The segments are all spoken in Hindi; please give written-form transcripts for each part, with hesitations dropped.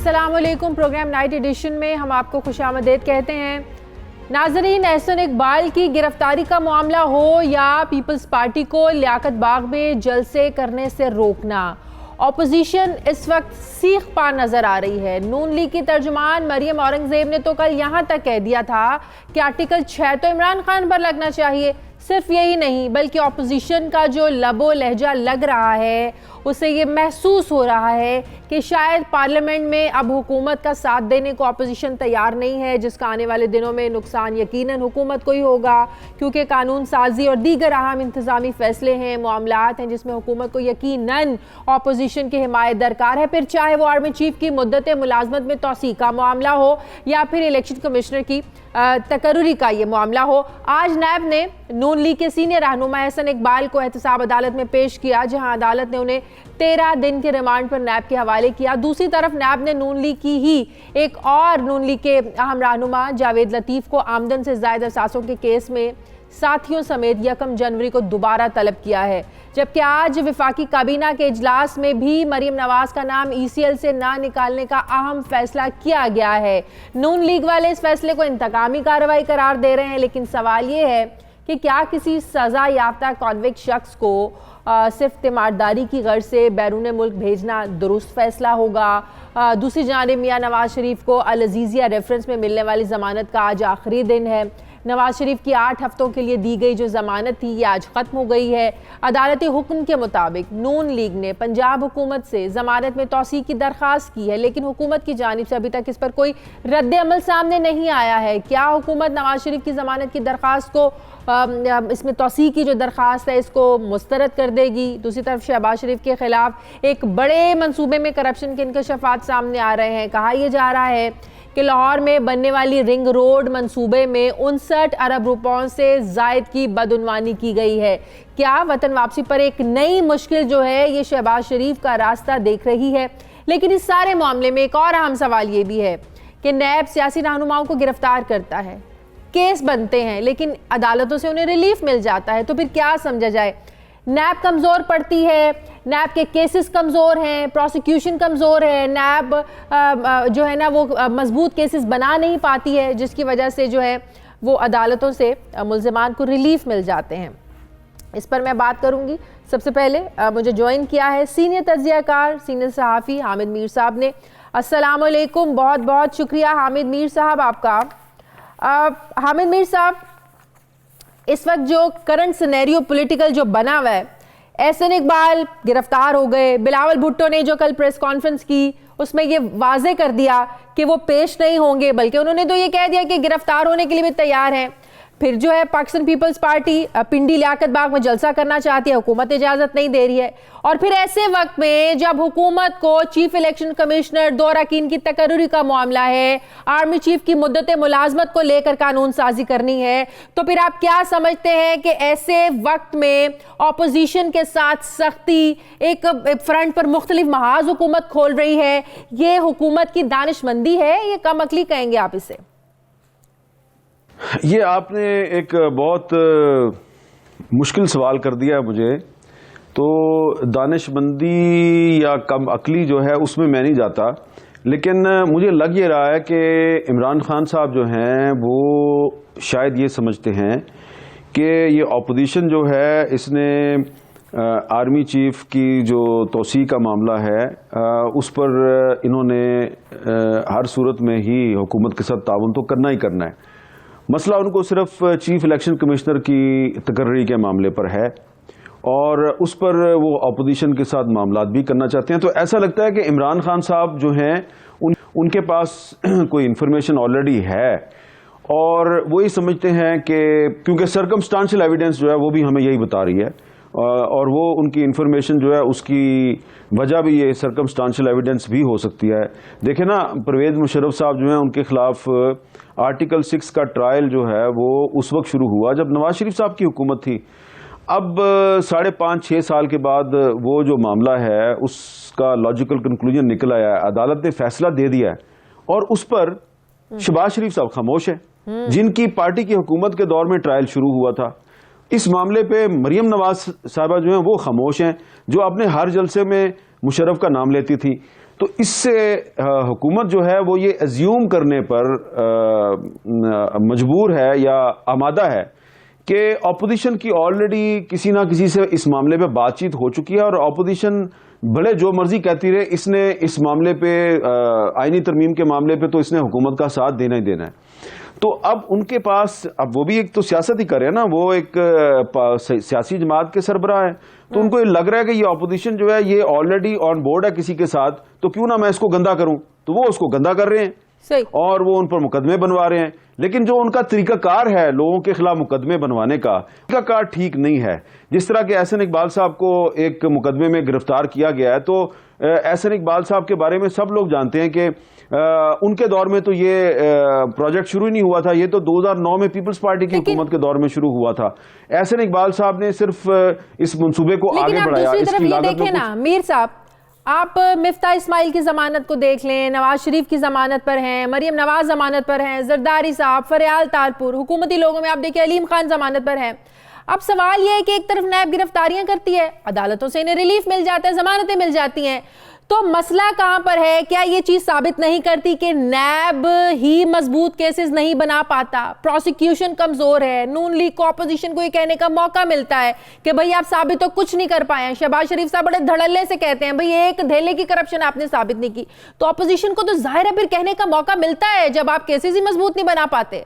अस्सलाम वालेकुम। प्रोग्राम नाइट एडिशन में हम आपको खुशामदीद कहते हैं। नाजरीन, एहसन इकबाल की गिरफ्तारी का मामला हो या पीपल्स पार्टी को लियाकत बाग में जलसे करने से रोकना, ऑपोजिशन इस वक्त सीख पा नजर आ रही है। नून लीग की तर्जुमान मरियम औरंगजेब ने तो कल यहाँ तक कह दिया था कि आर्टिकल 6 तो इमरान खान पर लगना चाहिए। सिर्फ यही नहीं बल्कि ऑपोजिशन का जो लबो लहजा लग रहा है उससे ये महसूस हो रहा है कि शायद पार्लियामेंट में अब हुकूमत का साथ देने को ऑपोजिशन तैयार नहीं है, जिसका आने वाले दिनों में नुकसान यकीनन हुकूमत को ही होगा, क्योंकि कानून साजी और दीगर अहम इंतजामी फैसले हैं, मामलात हैं जिसमें हुकूमत को यकीनन ऑपोजिशन की हिमायत दरकार है, फिर चाहे वो आर्मी चीफ की मुद्दत मुलाजमत में तौसीक का मामला हो या फिर इलेक्शन कमिश्नर की तकर्रुरी का ये मामला हो। आज नैब ने नून लीग के सीनियर रहनुमा एहसन इकबाल को एहतसाब अदालत में पेश किया, जहां अदालत ने उन्हें 13 दिन के रिमांड पर नैब के हवाले किया। दूसरी तरफ नैब ने नून लीग की ही एक और नून लीग के अहम रहनुमा जावेद लतीफ को आमदन से ज्यादा अरसासों के केस में साथियों समेत 1 जनवरी को दोबारा तलब किया है, जबकि आज विफाकी काबीना के इजलास में भी मरियम नवाज का नाम ECL से ना निकालने का अहम फैसला किया गया है। नून लीग वाले इस फैसले को इंतकामी कार्रवाई करार दे रहे हैं, लेकिन सवाल ये है कि क्या किसी सजा याफ्ता कॉन्विक्ट शख्स को सिर्फ तीमारदारी की गर्ज से बैरून मुल्क भेजना दुरुस्त फैसला होगा। दूसरी जानिब मियां नवाज शरीफ को अल अजीजिया रेफरेंस में मिलने वाली जमानत का आज आखिरी दिन है। नवाज शरीफ की 8 हफ्तों के लिए दी गई जो जमानत थी ये आज खत्म हो गई है। अदालती हुक्म के मुताबिक नून लीग ने पंजाब हुकूमत से जमानत में तौसीक की दरख्वास्त की है, लेकिन हुकूमत की जानिब से अभी तक इस पर कोई रद्द अमल सामने नहीं आया है। क्या हुकूमत नवाज शरीफ की जमानत की दरख्वास्त को इसमें तौसीक की जो दरख्वास्त है इसको मुस्तरद कर देगी? दूसरी तरफ शहबाज शरीफ के खिलाफ एक बड़े मंसूबे में करप्शन के इंकशाफात सामने आ रहे हैं। कहा यह जा रहा है कि लाहौर में बनने वाली रिंग रोड मंसूबे में 59 अरब रुपयों से जायद की बदउनवानी की गई है। क्या वतन वापसी पर एक नई मुश्किल जो है ये शहबाज शरीफ का रास्ता देख रही है? लेकिन इस सारे मामले में एक और अहम सवाल ये भी है कि नैब सियासी रहनुमाओं को गिरफ्तार करता है, केस बनते हैं, लेकिन अदालतों से उन्हें रिलीफ मिल जाता है, तो फिर क्या समझा जाए? नैब कमज़ोर पड़ती है, नैब के केसेस कमज़ोर हैं, प्रोसिक्यूशन कमज़ोर है, नैब जो है ना वो मजबूत केसेस बना नहीं पाती है, जिसकी वजह से जो है वो अदालतों से मुल्ज़िमान को रिलीफ मिल जाते हैं। इस पर मैं बात करूंगी। सबसे पहले मुझे ज्वाइन किया है सीनियर तज्ज़ियाकार, सीनियर सहाफ़ी हामिद मीर साहब ने। अस्सलाम वालेकुम, बहुत बहुत शुक्रिया हामिद मीर साहब आपका। हामिद मीर साहब, इस वक्त जो करंट सिनेरियो पॉलिटिकल जो बना हुआ है, एहसन इकबाल गिरफ्तार हो गए, बिलावल भुट्टो ने जो कल प्रेस कॉन्फ्रेंस की उसमें ये वाजे कर दिया कि वो पेश नहीं होंगे, बल्कि उन्होंने तो ये कह दिया कि गिरफ्तार होने के लिए भी तैयार हैं। फिर जो है पाकिस्तान पीपल्स पार्टी पिंडी लियाकत बाग में जलसा करना चाहती है, हुकूमत इजाजत नहीं दे रही है। और फिर ऐसे वक्त में जब हुकूमत को चीफ इलेक्शन कमिश्नर दो अरकान की तकर्रुरी का मामला है, आर्मी चीफ की मुद्दत मुलाजमत को लेकर कानून साजी करनी है, तो फिर आप क्या समझते हैं कि ऐसे वक्त में ऑपोजिशन के साथ सख्ती, एक फ्रंट पर मुख्तलिफ महाज हुकूमत खोल रही है, ये हुकूमत की दानिशमंदी है, ये कम अकली कहेंगे आप इसे? ये आपने एक बहुत मुश्किल सवाल कर दिया है मुझे। तो दानिशमंदी या कम अकली जो है उसमें मैं नहीं जाता, लेकिन मुझे लग ये रहा है कि इमरान खान साहब जो हैं वो शायद ये समझते हैं कि ये ऑपोजिशन जो है इसने आर्मी चीफ की जो तौसीक का मामला है उस पर इन्होंने हर सूरत में ही हुकूमत के साथ ताउन तो करना ही करना है। मसला उनको सिर्फ चीफ इलेक्शन कमिश्नर की तकर्री के मामले पर है और उस पर वो अपोजिशन के साथ मामलात भी करना चाहते हैं। तो ऐसा लगता है कि इमरान खान साहब जो हैं उनके पास कोई इन्फॉर्मेशन ऑलरेडी है और वो ही समझते हैं कि क्योंकि सर्कमस्टांशियल एविडेंस जो है वो भी हमें यही बता रही है और वो उनकी इन्फॉर्मेशन जो है उसकी वजह भी ये सर्कमस्टांशियल एविडेंस भी हो सकती है। देखें ना, परवेज मुशर्रफ साहब जो हैं उनके खिलाफ आर्टिकल 6 का ट्रायल जो है वो उस वक्त शुरू हुआ जब नवाज शरीफ साहब की हुकूमत थी। अब 5.5-6 साल के बाद वो जो मामला है उसका लॉजिकल कंक्लूजन निकल आया है, अदालत ने फैसला दे दिया है और उस पर शहबाज शरीफ साहब खामोश है, जिनकी पार्टी की हुकूमत के दौर में ट्रायल शुरू हुआ था। इस मामले पे मरियम नवाज साहबा जो हैं वो खामोश हैं, जो अपने हर जलसे में मुशर्रफ का नाम लेती थी। तो इससे हुकूमत जो है वो ये एज्यूम करने पर मजबूर है या आमादा है कि अपोजिशन की ऑलरेडी किसी ना किसी से इस मामले पे बातचीत हो चुकी है और अपोजिशन भले जो मर्जी कहती रहे, इसने इस मामले पे आईनी तरमीम के मामले पे तो इसने हुकूमत का साथ देना ही देना है। तो अब उनके पास, अब वो भी एक तो सियासत ही करे ना, वो एक सियासी जमात के सरबराह है, तो उनको ये लग रहा है कि ये अपोजिशन जो है ये ऑलरेडी ऑन बोर्ड है किसी के साथ, तो क्यों ना मैं इसको गंदा करूं, तो वो उसको गंदा कर रहे हैं सही। और वो उन पर मुकदमे बनवा रहे हैं। लेकिन जो उनका तरीकाकार है लोगों के खिलाफ मुकदमे बनवाने का, तरीकाकार ठीक नहीं है। जिस तरह के एहसन इकबाल साहब को एक मुकदमे में गिरफ्तार किया गया है, तो एहसन इकबाल साहब के बारे में सब लोग जानते हैं कि उनके दौर में तो ये प्रोजेक्ट शुरू ही नहीं हुआ था, ये तो 2009 में पीपल्स पार्टी की हुकूमत के दौर में शुरू हुआ था। एहसन इकबाल साहब ने सिर्फ इस मंसूबे को आगे बढ़ाया। इसकी लागत में ना मीर साहब, आप मिफ्ता इस्माइल की जमानत को देख लें, नवाज शरीफ की जमानत पर हैं, मरियम नवाज जमानत पर हैं, जरदारी साहब, फरियाल तारपुर, हुकूमती लोगों में आप देखिए अलीम खान जमानत पर हैं। अब सवाल यह है कि एक तरफ नैब गिरफ्तारियां करती है, अदालतों से इन्हें रिलीफ मिल जाता है, जमानतें मिल जाती हैं, तो मसला कहां पर है? क्या ये चीज साबित नहीं करती कि नैब ही मजबूत केसेस नहीं बना पाता, प्रोसिक्यूशन कमजोर है, नून लीग को ऑपोजिशन को ये कहने का मौका मिलता है कि भाई आप साबित तो कुछ नहीं कर पाए हैं। शहबाज शरीफ साहब बड़े धड़ल्ले से कहते हैं भाई एक धेले की करप्शन आपने साबित नहीं की, तो ऑपोजिशन को तो जाहिर है फिर कहने का मौका मिलता है जब आप केसेस ही मजबूत नहीं बना पाते।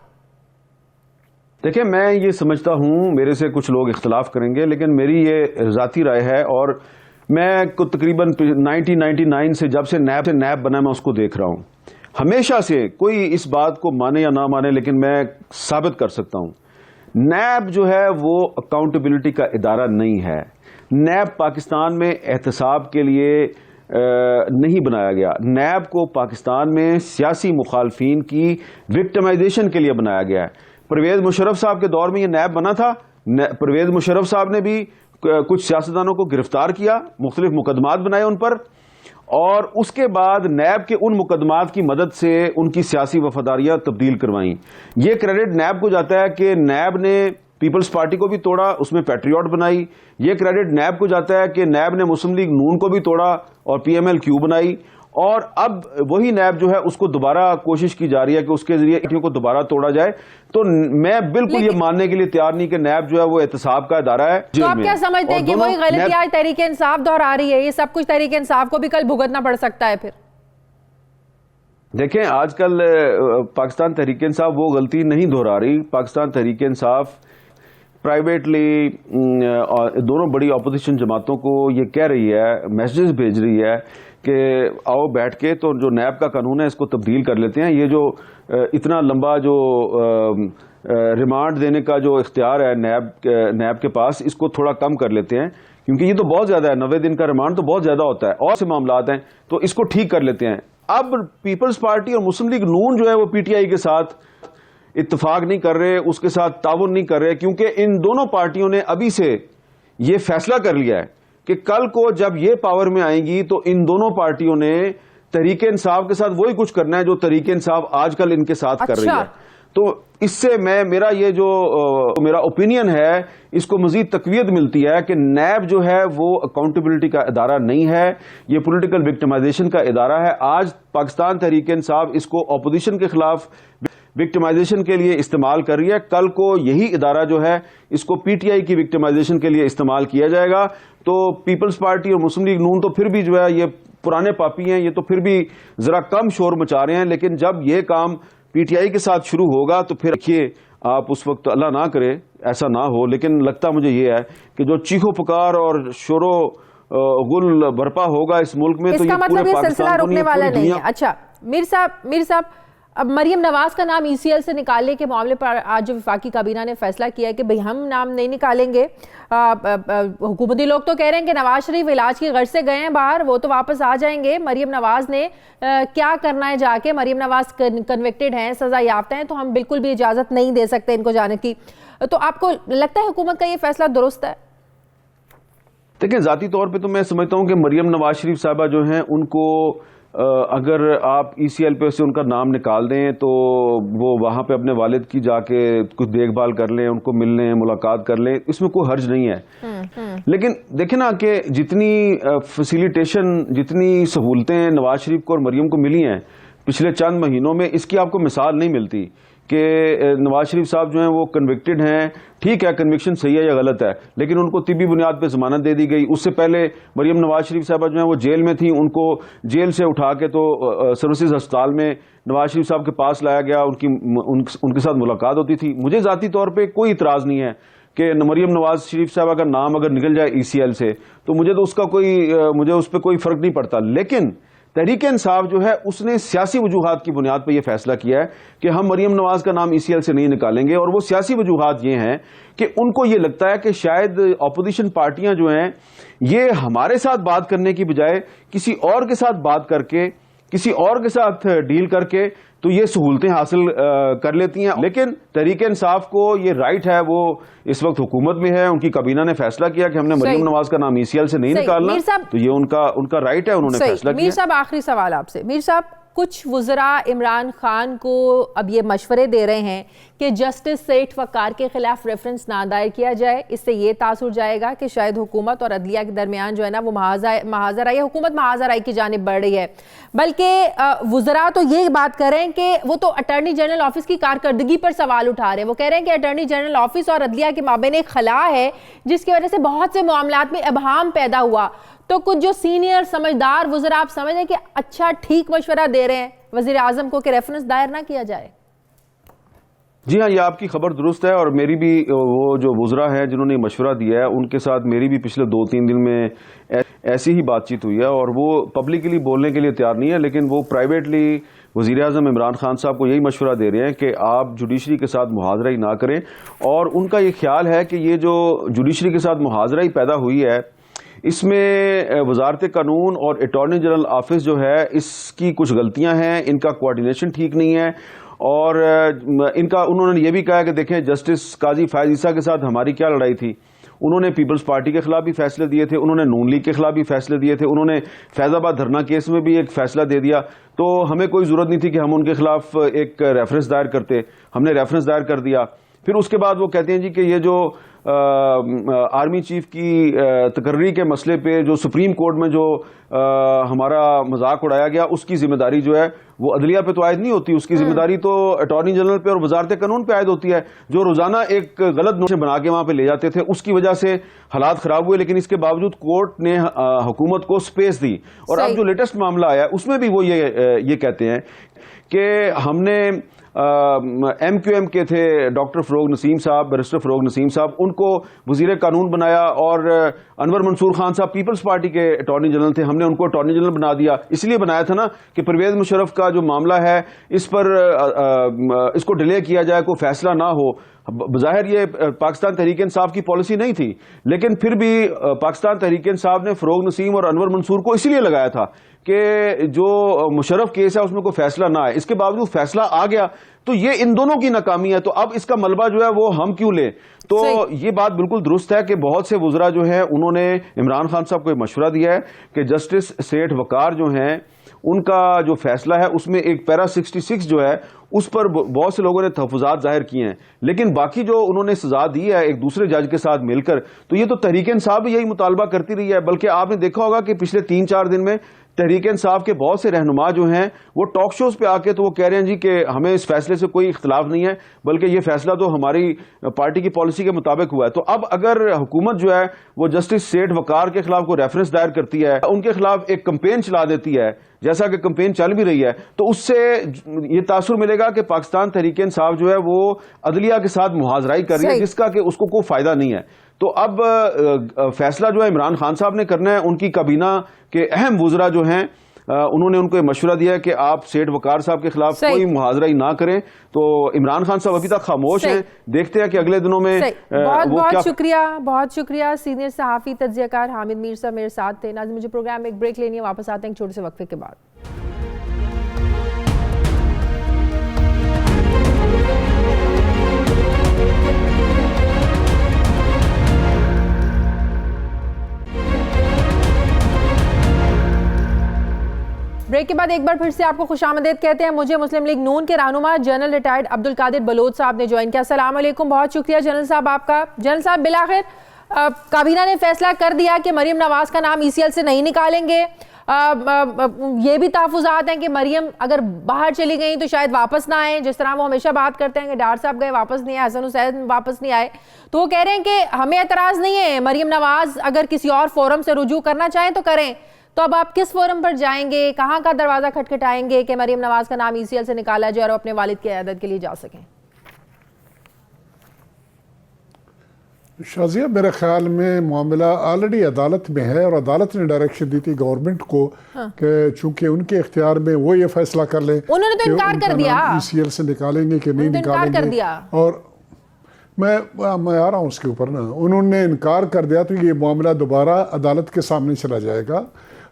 देखिए, मैं ये समझता हूं, मेरे से कुछ लोग इख्तलाफ करेंगे, लेकिन मेरी ये जाती राय है और मैं को तकरीबन 1999 से जब से नैब बना मैं उसको देख रहा हूं। हमेशा से कोई इस बात को माने या ना माने, लेकिन मैं साबित कर सकता हूं, नैब जो है वो अकाउंटेबिलिटी का इदारा नहीं है। नैब पाकिस्तान में एहतसाब के लिए नहीं बनाया गया। नैब को पाकिस्तान में सियासी मुखालफीन की विक्टिमाइजेशन के लिए बनाया गया है। परवेज मुशर्रफ साहब के दौर में ये नैब बना था। परवेज मुशर्रफ साहब ने भी कुछ सियासतदानों को गिरफ्तार किया, मुख्तलिफ मुकदमात बनाए उन पर, और उसके बाद नैब के उन मुकदमात की मदद से उनकी सियासी वफादारियां तब्दील करवाई। ये क्रेडिट नैब को जाता है कि नैब ने पीपल्स पार्टी को भी तोड़ा, उसमें पैट्रियट बनाई। ये क्रेडिट नैब को जाता है कि नैब ने मुस्लिम लीग नून को भी तोड़ा और PMLQ बनाई, और अब वही नैब जो है उसको दोबारा कोशिश की जा रही है कि उसके जरिए पार्टियों को दोबारा तोड़ा जाए। तो मैं बिल्कुल ये मानने के लिए तैयार नहीं कि नैब जो है वो एहतसाब का इदारा है। तो आप क्या समझते हैं कि वही गलती आज तहरीक इंसाफ दोहरा रही है? ये सब कुछ तहरीक इंसाफ को भी कल भुगतना पड़ सकता है फिर। देखें, आजकल पाकिस्तान तहरीक इंसाफ वो गलती नहीं दोहरा रही। पाकिस्तान तहरीक इंसाफ प्राइवेटली दोनों बड़ी अपोजिशन जमातों को ये कह रही है, मैसेजेस भेज रही है कि आओ बैठ के तो जो नैब का कानून है इसको तब्दील कर लेते हैं। ये जो इतना लंबा जो रिमांड देने का जो इख्तियार है नैब के पास, इसको थोड़ा कम कर लेते हैं, क्योंकि ये तो बहुत ज्यादा है। 90 दिन का रिमांड तो बहुत ज्यादा होता है, और से मामलात हैं, तो इसको ठीक कर लेते हैं। अब पीपल्स पार्टी और मुस्लिम लीग नून जो है वो PTI के साथ इत्तेफाक नहीं कर रहे, उसके साथ ताउन नहीं कर रहे, क्योंकि इन दोनों पार्टियों ने अभी से ये फैसला कर लिया है कि कल को जब ये पावर में आएंगी तो इन दोनों पार्टियों ने तहरीक इंसाफ के साथ वही कुछ करना है जो तहरीक इंसाफ आजकल इनके साथ कर रही है। तो इससे मेरा ये जो मेरा ओपिनियन है, इसको मजीद तकवीत मिलती है कि नैब जो है वो अकाउंटेबिलिटी का इदारा नहीं है, ये पॉलिटिकल विक्टिमाइजेशन का इदारा है। आज पाकिस्तान तहरीक इंसाफ इसको अपोजिशन के खिलाफ विक्टिमाइजेशन के लिए इस्तेमाल कर रही है, कल को यही इदारा जो है इसको PTI की विक्टिमाइजेशन के लिए इस्तेमाल किया जाएगा। तो पीपल्स पार्टी और मुस्लिम लीग नून तो फिर भी जो है ये पुराने पापी हैं, ये तो फिर भी जरा कम शोर मचा रहे हैं, लेकिन जब ये काम PTI के साथ शुरू होगा तो फिर देखिए आप उस वक्त, अल्लाह ना करे ऐसा ना हो, लेकिन लगता मुझे ये है कि जो चीखो पुकार और शोरो गुल बरपा होगा इस मुल्क में, तो ये पूरे पाकिस्तान रुकने वाला नहीं है। अच्छा मीर साहब, अब मरियम नवाज का नाम ECL से निकालने के मामले पर आज जो वफाकी काबीना ने फैसला किया है कि भाई हम नाम नहीं निकालेंगे। हुकूमती लोग तो कह रहे हैं कि नवाज शरीफ इलाज की गर्ज से गए हैं बाहर, वो तो वापस आ जाएंगे। मरियम नवाज ने क्या करना है जाके? मरियम नवाज कन्विक्टेड हैं, सजा याफ्ता हैं, तो हम बिल्कुल भी इजाजत नहीं दे सकते इनको जाने की। तो आपको लगता है हुकूमत का ये फैसला दुरुस्त है? देखिए, जाती तौर पर तो मैं समझता हूँ कि मरियम नवाज शरीफ साहबा जो हैं उनको अगर आप ECL पे से उनका नाम निकाल दें तो वो वहाँ पे अपने वालिद की जाके कुछ देखभाल कर लें, उनको मिल लें, मुलाकात कर लें, इसमें कोई हर्ज नहीं है। लेकिन देखें ना कि जितनी फैसिलिटेशन, जितनी सहूलतें नवाज शरीफ को और मरियम को मिली हैं पिछले चंद महीनों में, इसकी आपको मिसाल नहीं मिलती कि नवाज शरीफ साहब जो हैं वो कन्विक्टेड हैं। ठीक है, कन्विक्शन सही है या गलत है, लेकिन उनको तिब्बी बुनियाद पे जमानत दे दी गई। उससे पहले मरियम नवाज शरीफ साहब जो हैं वो जेल में थी, उनको जेल से उठा के तो सर्विसेज अस्पताल में नवाज शरीफ साहब के पास लाया गया, उनके साथ मुलाकात होती थी। मुझे जाती तौर पर कोई इतराज नहीं है कि मरियम नवाज शरीफ साहब का नाम अगर निकल जाए ECL से तो मुझे उस पर कोई फर्क नहीं पड़ता। लेकिन तहरीक इंसाफ जो है उसने सियासी वजूहात की बुनियाद पर यह फैसला किया है कि हम मरियम नवाज का नाम ECL से नहीं निकालेंगे, और वो सियासी वजूहात ये हैं कि उनको ये लगता है कि शायद अपोजिशन पार्टियां जो हैं ये हमारे साथ बात करने की बजाय किसी और के साथ बात करके, किसी और के साथ डील करके तो ये सहूलतें हासिल कर लेती हैं। लेकिन तहरीक इंसाफ को ये राइट है, वो इस वक्त हुकूमत में है, उनकी काबीना ने फैसला किया कि हमने मरियम नवाज का नाम ECL से नहीं निकालना, तो ये उनका राइट है, उन्होंने फैसला किया। मीर साहब, आखिरी सवाल आपसे। मीर साहब, कुछ वुज़रा इमरान खान को अब ये मशवरे दे रहे हैं कि जस्टिस सेठ वकार के खिलाफ रेफरेंस ना दायर किया जाए, इससे ये तासुर जाएगा कि शायद हुकूमत और अदलिया के दरमियान जो है ना वो महाजराई, हुकूमत महाजराई की जानिब बढ़ रही है। बल्कि वुज़रा तो ये बात कर रहे हैं कि वो तो अटॉर्नी जनरल ऑफिस की कारकर्दगी पर सवाल उठा रहे हैं। वो कह रहे हैं कि अटॉर्नी जनरल ऑफिस और अदलिया के माबेन एक खला है जिसकी वजह से बहुत से मामलात में इबहाम पैदा हुआ। तो कुछ जो सीनियर समझदार वुज़रा आप समझ हैं कि अच्छा ठीक मशवरा दे रहे हैं वज़ीर आज़म को कि रेफरेंस दायर ना किया जाए? जी हाँ, ये आपकी खबर दुरुस्त है, और मेरी भी वो जो वुज़रा है जिन्होंने मशवरा दिया है उनके साथ मेरी भी पिछले 2-3 दिन में ऐसी ही बातचीत हुई है, और वो पब्लिकली बोलने के लिए तैयार नहीं है, लेकिन वो प्राइवेटली वज़ीर आज़म इमरान खान साहब को यही मशवरा दे रहे हैं कि आप जुडिशरी के साथ मुहाजराई ना करें। और उनका ये ख्याल है कि ये जो जुडिशरी के साथ मुहाजराई पैदा हुई है इसमें वजारत कानून और अटॉर्नी जनरल ऑफिस जो है इसकी कुछ गलतियां हैं, इनका कोऑर्डिनेशन ठीक नहीं है, और उन्होंने ये भी कहा कि देखें जस्टिस काजी फैज ईसा के साथ हमारी क्या लड़ाई थी। उन्होंने पीपल्स पार्टी के खिलाफ भी फैसले दिए थे, उन्होंने नून लीग के खिलाफ भी फैसले दिए थे, उन्होंने फैजाबाद धरना केस में भी एक फैसला दे दिया। तो हमें कोई जरूरत नहीं थी कि हम उनके खिलाफ एक रेफरेंस दायर करते, हमने रेफरेंस दायर कर दिया। फिर उसके बाद वो कहते हैं जी कि ये जो आर्मी चीफ की तकर्री के मसले पे जो सुप्रीम कोर्ट में जो हमारा मजाक उड़ाया गया उसकी जिम्मेदारी जो है वो अदलिया पे तो आयद नहीं होती, उसकी जिम्मेदारी तो अटॉर्नी जनरल पे और वजारत कानून पे आयद होती है, जो रोजाना एक गलत नोटिस बना के वहां पे ले जाते थे। उसकी वजह से हालात खराब हुए, लेकिन इसके बावजूद कोर्ट ने हुकूमत को स्पेस दी। और अब जो लेटेस्ट मामला आया उसमें भी वो ये कहते हैं कि हमने MQM के थे डॉक्टर फरोग नसीम साहब, बैरिस्टर फरोग नसीम साहब, उनको वजीर कानून बनाया, और अनवर मंसूर खान साहब पीपल्स पार्टी के अटॉर्नी जनरल थे, हमने उनको अटॉर्नी जनरल बना दिया। इसलिए बनाया था ना कि परवेज मुशर्रफ का जो मामला है इस पर इसको डिले किया जाए, कोई फैसला ना हो। बज़ाहिर ये पाकिस्तान तहरीक इंसाफ की पॉलिसी नहीं थी, लेकिन फिर भी पाकिस्तान तहरीक इंसाफ ने फरोग नसीम और अनवर मंसूर को इसीलिए लगाया था कि जो मुशर्रफ केस है उसमें कोई फैसला ना आए। इसके बावजूद फैसला आ गया, तो ये इन दोनों की नाकामी है। तो अब इसका मलबा जो है वो हम क्यों लें? तो ये बात बिल्कुल दुरुस्त है कि बहुत से वुज़रा जो हैं उन्होंने इमरान खान साहब को मशवरा दिया है कि जस्टिस सेठ वकार जो हैं उनका जो फैसला है उसमें एक पैरा 66 जो है उस पर बहुत से लोगों ने तहफ़्फ़ुज़ात जाहिर किए हैं, लेकिन बाकी जो उन्होंने सजा दी है एक दूसरे जज के साथ मिलकर, तो ये तो तहरीक इंसाफ भी यही मुतालबा करती रही है। बल्कि आपने देखा होगा कि पिछले 3-4 दिन में तहरीक इंसाफ के बहुत से रहनुमा जो हैं वो टॉक शोज पे आके तो वो कह रहे हैं जी कि हमें इस फैसले से कोई इख्तिलाफ नहीं है, बल्कि ये फैसला तो हमारी पार्टी की पॉलिसी के मुताबिक हुआ है। तो अब अगर हुकूमत जो है वो जस्टिस सेठ वकार के खिलाफ कोई रेफरेंस दायर करती है, उनके खिलाफ एक कंपेन चला देती है, जैसा कि कंपेन चल भी रही है, तो उससे ये तासुर मिलेगा कि पाकिस्तान तहरीक इंसाफ जो है वो अदलिया के साथ मुहाजराई कर रही है, जिसका कि उसको कोई फायदा नहीं है। तो अब फैसला जो है इमरान खान साहब ने करना है। उनकी काबीना के अहम वुज़रा जो हैं उन्होंने उनको मशवरा दिया है कि आप सेठ वकार साहब के खिलाफ कोई मुहाजरा ही ना करें। तो इमरान खान साहब अभी तक खामोश हैं, देखते हैं कि अगले दिनों में बहुत शुक्रिया सीनियर सहाफ़ी तज्ज़ियाकार हामिद मीर साहब मेरे साथ थे। नाज़रीन, मुझे प्रोग्राम में एक ब्रेक लेनी है, वापस आते हैं एक छोटे से वक्फे के बाद। ब्रेक के बाद एक बार फिर से आपको खुशामदीद कहते हैं। मुझे मुस्लिम लीग नून के रहनुमा जनरल रिटायर्ड अब्दुल कादिर बलोच साहब ने ज्वाइन किया। अस्सलाम वालेकुम, बहुत शुक्रिया जनरल साहब आपका। जनरल साहब, बिलाखिर काबीना ने फैसला कर दिया कि मरियम नवाज का नाम ECL से नहीं निकालेंगे। ये भी तहफुजात हैं कि मरियम अगर बाहर चली गई तो शायद वापस ना आए, जिस तरह वो हमेशा बात करते हैं कि डार साहब गए वापस नहीं आए, हसन हुसैन वापस नहीं आए। तो वो कह रहे हैं कि हमें एतराज़ नहीं है, मरियम नवाज अगर किसी और फोरम से रुजू करना चाहें तो करें। तो अब आप किस फोरम पर जाएंगे, कहाँ का दरवाज़ा खटखटाएंगे कि मरियम नवाज का नाम ECL से निकाला जाए और अपने वालिद की क़यादत के लिए जा सकें? शाजिया, मेरे ख्याल में मामला ऑलरेडी अदालत में है और अदालत ने डायरेक्शन दी थी गवर्नमेंट को कि चूंकि उनके इख्तियार में वो ये फैसला कर लें। उन्होंने तो इनकार कर दिया, ECL से निकालेंगे कि नहीं निकालेंगे। कर दिया। और मैं आ रहा हूँ उसके ऊपर ना, उन्होंने इनकार कर दिया तो ये मामला दोबारा अदालत के सामने चला जाएगा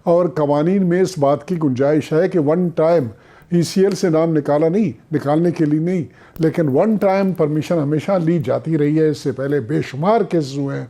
और कवानीन में इस बात की गुंजाइश है कि वन टाइम ECL से नाम निकालने के लिए नहीं, लेकिन वन टाइम परमिशन हमेशा ली जाती रही है। इससे पहले बेशुमार केसेस हुए हैं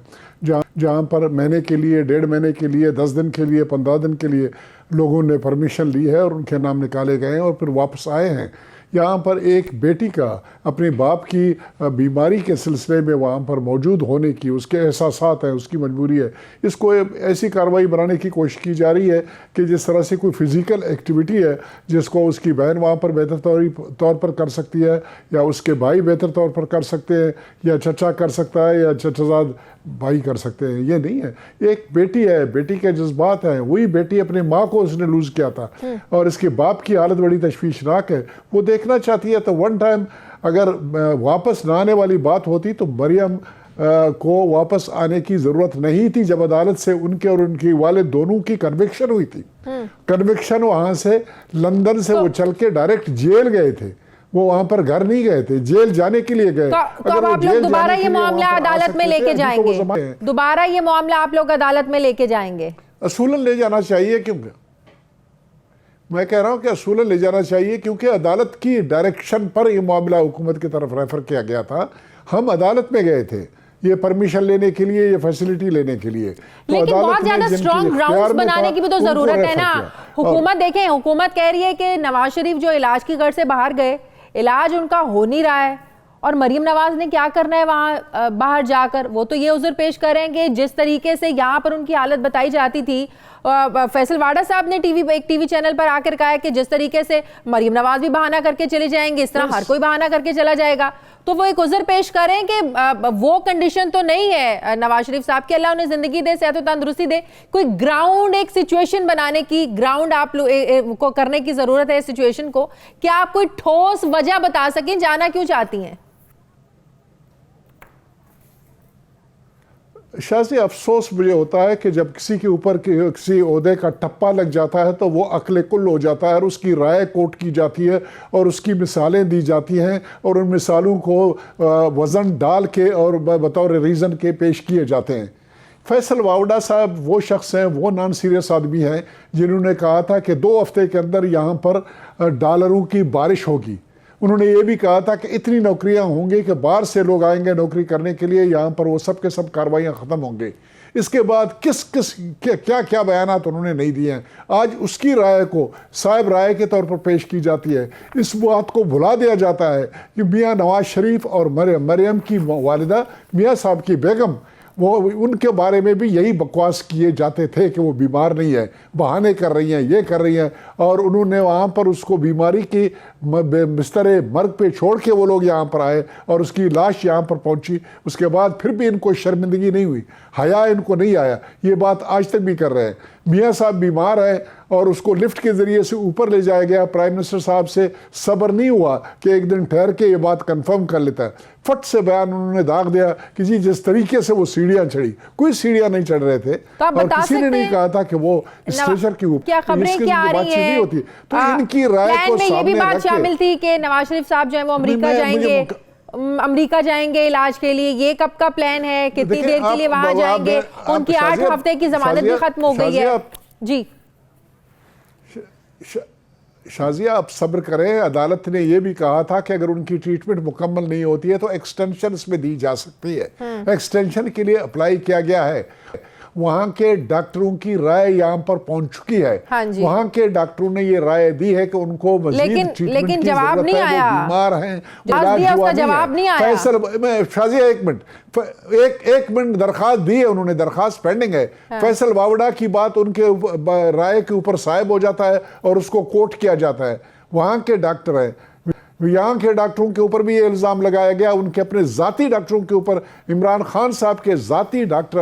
जहाँ पर महीने के लिए, 1.5 महीने के लिए, 10 दिन के लिए, 15 दिन के लिए लोगों ने परमिशन ली है और उनके नाम निकाले गए हैं और फिर वापस आए हैं। यहाँ पर एक बेटी का अपने बाप की बीमारी के सिलसिले में वहाँ पर मौजूद होने की उसके एहसासात हैं, उसकी मजबूरी है। इसको ऐसी कार्रवाई बनाने की कोशिश की जा रही है कि जिस तरह से कोई फिज़िकल एक्टिविटी है जिसको उसकी बहन वहाँ पर बेहतर तौर पर कर सकती है या उसके भाई बेहतर तौर पर कर सकते हैं या चचा कर सकता है या चचाजाद भाई कर सकते हैं, ये नहीं है। एक बेटी है, बेटी के जज्बात हैं। वही बेटी अपने माँ को उसने लूज़ किया था और इसके बाप की हालत बड़ी तशवीशनाक है। वो देखना चाहती है तो वन टाइम अगर वापस ना आने वाली बात होती तो मरियम को वापस आने की ज़रूरत नहीं थी। जब अदालत से उनके और उनकी वालिद दोनों की कन्विक्शन हुई थी, कन्विक्शन वहाँ से लंदन से वो चल के डायरेक्ट जेल गए थे। वो वहां पर घर नहीं गए थे, जेल जाने के लिए गए। तो अब आप लोग दोबारा ये मामला अदालत में लेके जाएंगे? दोबारा ये मामला आप लोग अदालत में लेके जाएंगे? असूलन ले जाना चाहिए, क्योंकि मैं कह रहा हूं कि असूलन ले जाना चाहिए क्योंकि अदालत की डायरेक्शन पर यह मामला हुकूमत की तरफ रेफर किया गया था। हम अदालत में गए थे ये परमिशन लेने के लिए, ये फैसिलिटी लेने के लिए। तो लेकिन बहुत ज्यादा स्ट्रॉन्ग ग्राउंड्स बनाने की भी तो जरूरत है ना। हुकूमत देखें, हुकूमत कह रही है कि नवाज शरीफ जो इलाज की गर्ज से बाहर गए, इलाज उनका हो नहीं रहा है और मरियम नवाज ने क्या करना है वहाँ बाहर जाकर। वो तो ये उज़र पेश करेंगे जिस तरीके से यहाँ पर उनकी हालत बताई जाती थी। फैसल वाडा साहब ने एक टीवी चैनल पर आकर कहा है कि जिस तरीके से मरियम नवाज भी बहाना करके चले जाएंगे, इस तरह हर कोई बहाना करके चला जाएगा। तो वो एक उज़र पेश करें कि वो कंडीशन तो नहीं है नवाज शरीफ साहब की, अल्लाह उन्हें जिंदगी दे, सेहत और तंदुरुस्ती दे। कोई ग्राउंड, एक सिचुएशन बनाने की, ग्राउंड आप लोग को करने की जरूरत है इस सिचुएशन को। क्या आप कोई ठोस वजह बता सकें जाना क्यों चाहती हैं? शायद अफसोस मुझे होता है कि जब किसी के ऊपर किसी ओहदे का टप्पा लग जाता है तो वो अक्ल कुल हो जाता है और उसकी राय कोट की जाती है और उसकी मिसालें दी जाती हैं और उन मिसालों को वज़न डाल के और बतौर रीज़न के पेश किए जाते हैं। फैसल वावड़ा साहब वो शख्स हैं, वो नॉन सीरियस आदमी हैं जिन्होंने कहा था कि 2 हफ्ते के अंदर यहाँ पर डॉलरों की बारिश होगी। उन्होंने ये भी कहा था कि इतनी नौकरियां होंगी कि बाहर से लोग आएंगे नौकरी करने के लिए, यहाँ पर वो सब के सब कार्रवाइयाँ ख़त्म होंगे। इसके बाद क्या क्या बयानात उन्होंने नहीं दिए हैं। आज उसकी राय को साहिब राय के तौर पर पेश की जाती है। इस बात को भुला दिया जाता है कि मियाँ नवाज शरीफ और मरियम की वालिदा मियाँ साहब की बेगम, वो उनके बारे में भी यही बकवास किए जाते थे कि वो बीमार नहीं है, बहाने कर रही हैं, ये कर रही हैं। और उन्होंने वहाँ पर उसको बीमारी की बिस्तरे मर्ग पे छोड़ के वो लोग यहाँ पर आए और उसकी लाश यहाँ पर पहुँची। उसके बाद फिर भी इनको शर्मिंदगी नहीं हुई, हया इनको नहीं आया। ये बात आज तक भी कर रहे हैं। मियाँ साहब बीमार है और उसको लिफ्ट के ज़रिए से ऊपर ले जाया गया। प्राइम मिनिस्टर साहब से सब्र नहीं हुआ कि एक दिन ठहर के ये बात कंफर्म कर लेता है। फट से बयान उन्होंने दाग दिया कि जी जिस तरीके से वो सीढ़ियाँ चढ़ी, कोई सीढ़ियाँ नहीं चढ़ रहे थे तो और किसी ने नहीं कहा था कि वो स्ट्रेचर के ऊपर। क्या खबरें क्या आ रही हैं? होती तो इनकी राय को ये भी बात शामिल थी कि नवाज शरीफ साहब जो है वो अमेरिका जाएंगे इलाज के लिए। ये कब का प्लान है? कितनी देर के लिए वहां जाएंगे? उनकी 8 हफ्ते की जमानत भी खत्म हो गई है। जी शाजिया, आप सब्र करें। अदालत ने यह भी कहा था कि अगर उनकी ट्रीटमेंट मुकम्मल नहीं होती है तो एक्सटेंशन इसमें दी जा सकती है। एक्सटेंशन के लिए अप्लाई किया गया है वहां के डॉक्टरों की राय यहाँ पर पहुंच चुकी है। हाँ जी। वहां के डॉक्टरों ने ये राय दी है कि उनको मजीद ट्रीटमेंट की जवाब जरूरत नहीं है, आया। वो बीमार हैं, उसका जवाब नहीं आया। शाजिया एक मिनट दरखास्त दी है उन्होंने, दरखास्त पेंडिंग है। फैसल वावड़ा की बात उनके राय के ऊपर साहिब हो जाता है और उसको कोट किया जाता है। वहां के डॉक्टर हैं, यहाँ के डॉक्टरों के ऊपर भी ये इल्ज़ाम लगाया गया, उनके अपने ज़ाती डॉक्टरों के ऊपर। इमरान खान साहब के ज़ाती डॉक्टर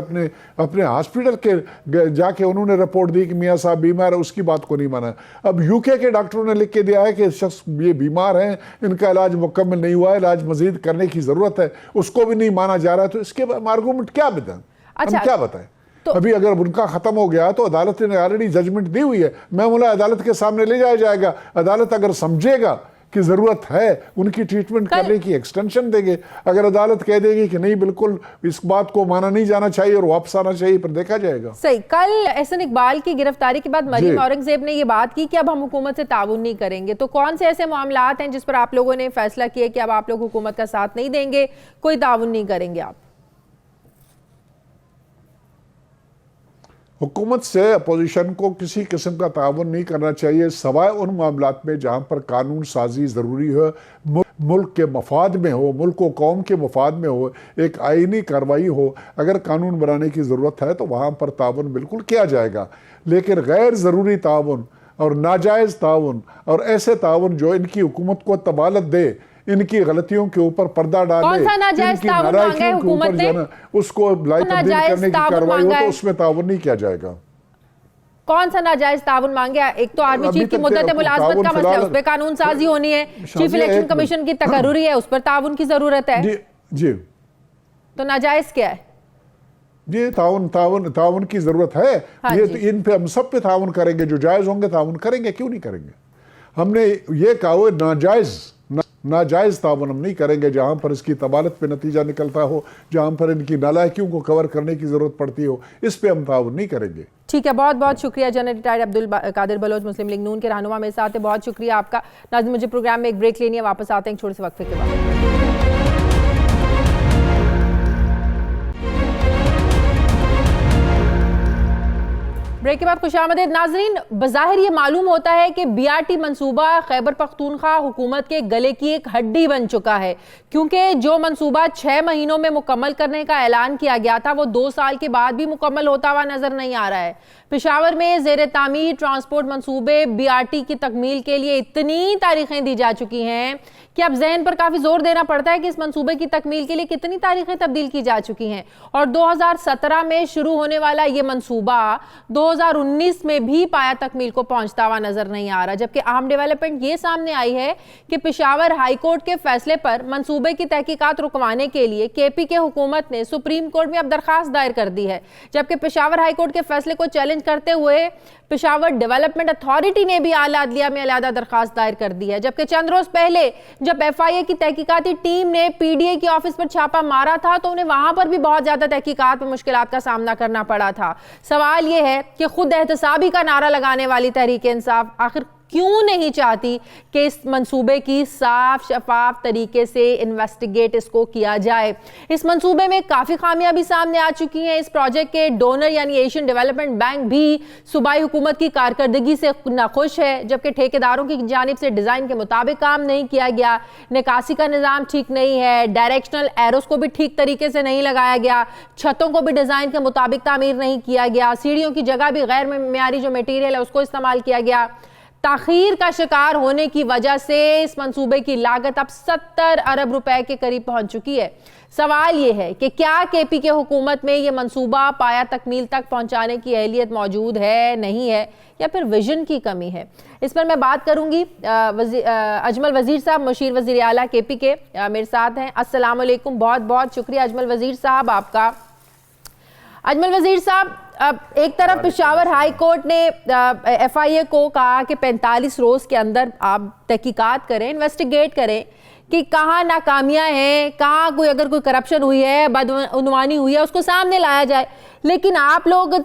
अपने हॉस्पिटल के जाके उन्होंने रिपोर्ट दी कि मियाँ साहब बीमार है, उसकी बात को नहीं माना। अब यूके के डॉक्टरों ने लिख के दिया है कि शख्स ये बीमार हैं, इनका इलाज मुकम्मल नहीं हुआ है, इलाज मजीद करने की ज़रूरत है, उसको भी नहीं माना जा रहा है। तो इसके आर्गूमेंट क्या बताएं? अच्छा, हम क्या बताएं? तो अभी अगर उनका खत्म हो गया तो अदालत ने ऑलरेडी जजमेंट दी हुई है, मैं बोला अदालत के सामने ले जाया जाएगा। अदालत अगर समझेगा कि जरूरत है उनकी ट्रीटमेंट करने की, एक्सटेंशन देंगे। अगर अदालत कह देगी कि नहीं बिल्कुल इस बात को माना नहीं जाना चाहिए और वापस आना चाहिए, पर देखा जाएगा। सही। कल एहसन इकबाल की गिरफ्तारी के बाद मरीम औरंगजेब ने ये बात की कि अब हम हुकूमत से ताउन नहीं करेंगे। तो कौन से ऐसे मामलात हैं जिस पर आप लोगों ने फैसला किया कि अब आप लोग हुकूमत का साथ नहीं देंगे, कोई ताउन नहीं करेंगे आप? हुकूमत से अपोजिशन को किसी किस्म का ताउन नहीं करना चाहिए, सवाए उन मामलात में जहाँ पर कानून साजी ज़रूरी हो, मुल्क के मफाद में हो, मुल्क व कौम के मफाद में हो, एक आइनी कार्रवाई हो। अगर कानून बनाने की ज़रूरत है तो वहाँ पर ताउन बिल्कुल किया जाएगा, लेकिन गैर ज़रूरी ताउन और नाजायज़ ताउन और ऐसे ताउन जो इनकी हुकूमत को तबालत दे, इनकी गलतियों के ऊपर पर्दा डाले, कौन सा नाजायज ताउन मांगा है हुकूमत ने? उसको लाई तब्दील करने की कार्रवाई हो तो उसमें ताउन नहीं किया जाएगा। कौन सा नाजायज ताउन मांगे? एक तो आर्मी चीफ की मुद्दत मुलाजमत का मसला है, उस पर कानून साजी होनी है। चीफ इलेक्शन कमीशन की तकर्रुरी है, उस पर ताउन की जरूरत है। जी तो नाजायज क्या है? ये ताउन की जरूरत है। हाँ ये तो इन पे हम सब पे ताउन करेंगे, जो जायज होंगे ताउन करेंगे, क्यों नहीं करेंगे? हमने ये कहा नाजायज ताउन हम नहीं करेंगे जहां पर इसकी तबालत पे नतीजा निकलता हो, जहां पर इनकी नालायकियों को कवर करने की जरूरत पड़ती हो, इस पे हम ताउन नहीं करेंगे। ठीक है, बहुत बहुत शुक्रिया जनरल रिटायर्ड अब्दुल कादिर बलोच, मुस्लिम लीग नून के रहनुमा मेरे साथ है। बहुत शुक्रिया आपका। नाज़रीन, मुझे प्रोग्राम में एक ब्रेक लेनी है, वापस आते हैं छोटे से वक्फे के बाद। ब्रेक के बाद खुशामदीद नाजरीन। बज़ाहिर ये मालूम होता है कि BRT मंसूबा खैबर पख्तूनख्वा हुकूमत के गले की एक हड्डी बन चुका है, क्योंकि जो मंसूबा 6 महीनों में मुकम्मल करने का ऐलान किया गया था वो 2 साल के बाद भी मुकम्मल होता हुआ नजर नहीं आ रहा है। पेशावर में ज़ेर तामीर ट्रांसपोर्ट मंसूबे BRT की तकमील के लिए इतनी तारीखें दी जा चुकी हैं कि अब जहन पर काफ़ी जोर देना पड़ता है कि इस मंसूबे की तकमील के लिए कितनी तारीखें तब्दील की जा चुकी हैं। और 2017 में शुरू होने वाला ये मंसूबा 2019 में भी पाया तकमील को पहुंचता हुआ नजर नहीं आ रहा। जबकि अहम डेवलपमेंट ये सामने आई है कि पेशावर हाई कोर्ट के फैसले पर मंसूबे की तहकीकात रुकवाने के लिए KP के हुकूमत ने सुप्रीम कोर्ट में अब दरखास्त दायर कर दी है। जबकि पेशावर हाई कोर्ट के फैसले को चैलेंज करते हुए पेशावर डेवलपमेंट अथॉरिटी ने भी आला अदलिया में अलहदा दरखास्त दायर कर दी है। जबकि चंद रोज पहले जब FIA की तहकीकाती टीम ने PDA के ऑफिस पर छापा मारा था तो उन्हें वहां पर भी बहुत ज्यादा तहकीकात में मुश्किलात का सामना करना पड़ा था। सवाल यह है कि खुद एहतसाबी का नारा लगाने वाली तहरीक इंसाफ आखिर क्यों नहीं चाहती कि इस मंसूबे की साफ शफाफ तरीके से इन्वेस्टिगेट इसको किया जाए। इस मंसूबे में काफ़ी खामियां भी सामने आ चुकी हैं। इस प्रोजेक्ट के डोनर यानी एशियन डेवलपमेंट बैंक भी सूबाई हुकूमत की कारकर्दगी से नाखुश है, जबकि ठेकेदारों की जानिब से डिज़ाइन के मुताबिक काम नहीं किया गया। निकासी का निज़ाम ठीक नहीं है, डायरेक्शनल एरोस को भी ठीक तरीके से नहीं लगाया गया, छतों को भी डिज़ाइन के मुताबिक तामीर नहीं किया गया, सीढ़ियों की जगह भी गैर मेयारी जो मटीरियल है उसको इस्तेमाल किया गया। ताखीर का शिकार होने की वजह से इस मंसूबे की लागत अब 70 अरब रुपए के करीब पहुंच चुकी है। सवाल यह है कि क्या KP के हुकूमत में यह मंसूबा पाया तकमील तक पहुंचाने की अहलियत मौजूद है, नहीं है, या फिर विजन की कमी है? इस पर मैं बात करूंगी। अजमल वजीर साहब, मुशीर वजीर आला KP के मेरे साथ हैं। अस्सलाम वालेकुम, बहुत बहुत शुक्रिया अजमल वजीर साहब आपका। अजमल वजीर साहब, एक तरफ पेशावर हाई कोर्ट ने FIA को कहा कि 45 रोज के अंदर आप तहकीकात करें, इन्वेस्टिगेट करें कि कहाँ नाकामियां हैं, कहाँ अगर कोई करप्शन हुई है, बदउनवानी हुई है, उसको सामने लाया जाए। लेकिन आप लोग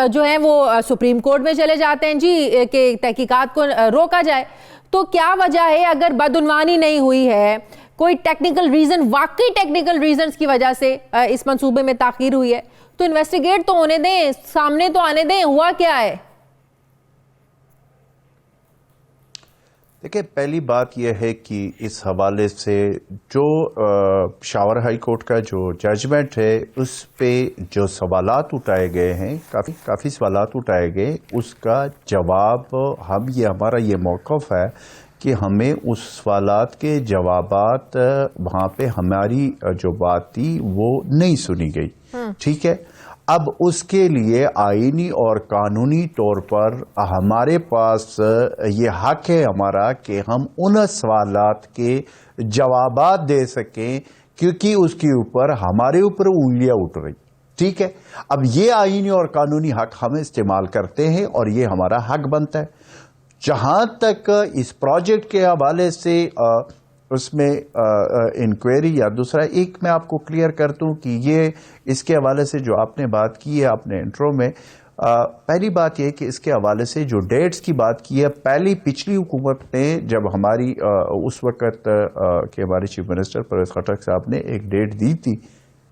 जो हैं वो सुप्रीम कोर्ट में चले जाते हैं जी कि तहकीकात को रोका जाए। तो क्या वजह है? अगर बदउनवानी नहीं हुई है, कोई टेक्निकल रीजन, वाकई टेक्निकल रीजंस की वजह से इस मंसूबे में ताखीर हुई है, तो इन्वेस्टिगेट तो होने दें, सामने तो आने दें, हुआ क्या है? देखिए, पहली बात यह है कि इस हवाले से जो पेशावर हाई कोर्ट का जो जजमेंट है उस पे जो सवालात उठाए गए हैं, काफ़ी सवालात उठाए गए, उसका जवाब हमारा ये मौक़िफ़ है कि हमें उस सवालात के जवाबात वहाँ पे हमारी जो बात थी वो नहीं सुनी गई। ठीक है, अब उसके लिए आईनी और कानूनी तौर पर हमारे पास ये हक है हमारा कि हम उन सवालात के जवाबात दे सकें, क्योंकि उसके ऊपर हमारे ऊपर उंगलियां उठ रही। ठीक है, अब ये आईनी और कानूनी हक हम इस्तेमाल करते हैं और ये हमारा हक बनता है। जहां तक इस प्रोजेक्ट के हवाले से उसमें इंक्वायरी या दूसरा, एक मैं आपको क्लियर कर दूं कि ये इसके हवाले से जो आपने बात की है आपने इंट्रो में, पहली बात यह कि इसके हवाले से जो डेट्स की बात की है, पिछली हुकूमत ने जब हमारी उस वक्त के हमारे चीफ मिनिस्टर परवेज खटक साहब ने एक डेट दी थी,